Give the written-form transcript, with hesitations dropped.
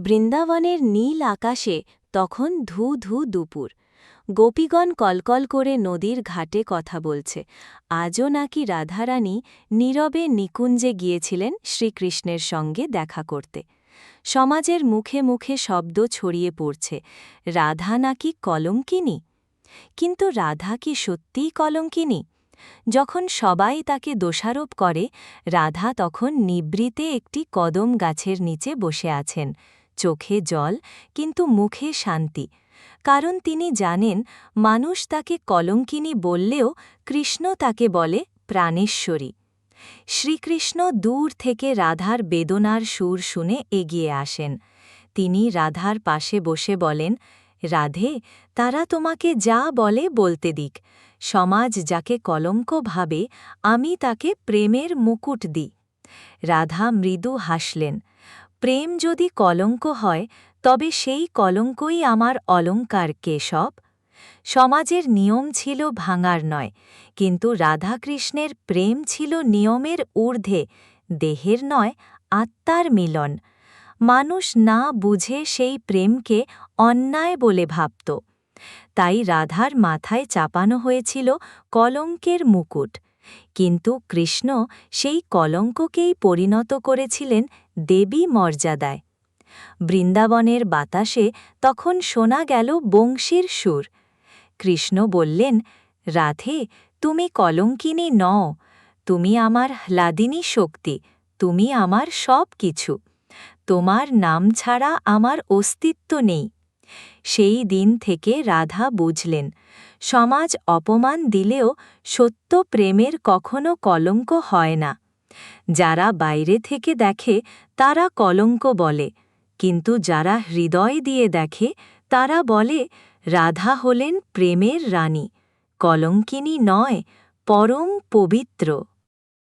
বৃন্দাবনের নীল আকাশে তখন ধু ধু দুপুর। গোপীগণ কলকল করে নদীর ঘাটে কথা বলছে। আজও নাকি রাধারানী নীরবে নিকুঞ্জে গিয়েছিলেন শ্রীকৃষ্ণের সঙ্গে দেখা করতে। সমাজের মুখে মুখে শব্দ ছড়িয়ে পড়ছে, রাধা নাকি কলঙ্কিনী। কিন্তু রাধা কি সত্যিই কলঙ্কিনী? যখন সবাই তাকে দোষারোপ করে, রাধা তখন নিবৃতে একটি কদম গাছের নিচে বসে আছেন, চোখে জল কিন্তু মুখে শান্তি। কারণ তিনি জানেন, মানুষ তাকে কলঙ্কিনী বললেও কৃষ্ণ তাকে বলে প্রাণেশ্বরী। শ্রীকৃষ্ণ দূর থেকে রাধার বেদনার সুর শুনে এগিয়ে আসেন। তিনি রাধার পাশে বসে বলেন, রাধে, তারা তোমাকে যা বলে বলতে দিক। সমাজ যাকে কলঙ্ক ভাবে, আমি তাকে প্রেমের মুকুট দিই। রাধা মৃদু হাসলেন। প্রেম যদি কলঙ্ক হয়, তবে সেই কলঙ্কই আমার অলঙ্কার কেশব। সমাজের নিয়ম ছিল ভাঙার নয়, কিন্তু রাধাকৃষ্ণের প্রেম ছিল নিয়মের ঊর্ধ্বে, দেহের নয়, আত্মার মিলন। মানুষ না বুঝে সেই প্রেমকে অন্যায় বলে ভাবত। তাই রাধার মাথায় চাপানো হয়েছিল কলঙ্কের মুকুট। কিন্তু কৃষ্ণ সেই কলঙ্ককেই পরিণত করেছিলেন দেবী মর্যাদায়। বৃন্দাবনের বাতাসে তখন শোনা গেল বংশীর সুর। কৃষ্ণ বললেন, রাধে, তুমি কলঙ্কিনী নও, তুমি আমার হ্লাদিনী শক্তি, তুমি আমার সব কিছু। তোমার নাম ছাড়া আমার অস্তিত্ব নেই। সেই দিন থেকে রাধা বুঝলেন, সমাজ অপমান দিলেও সত্য প্রেমের কখনো কলঙ্ক হয় না। যারা বাইরে থেকে দেখে তারা কলঙ্ক বলে, কিন্তু যারা হৃদয় দিয়ে দেখে তারা বলে, রাধা হলেন প্রেমের রানী, কলঙ্কিনী নয়, পরম পবিত্র।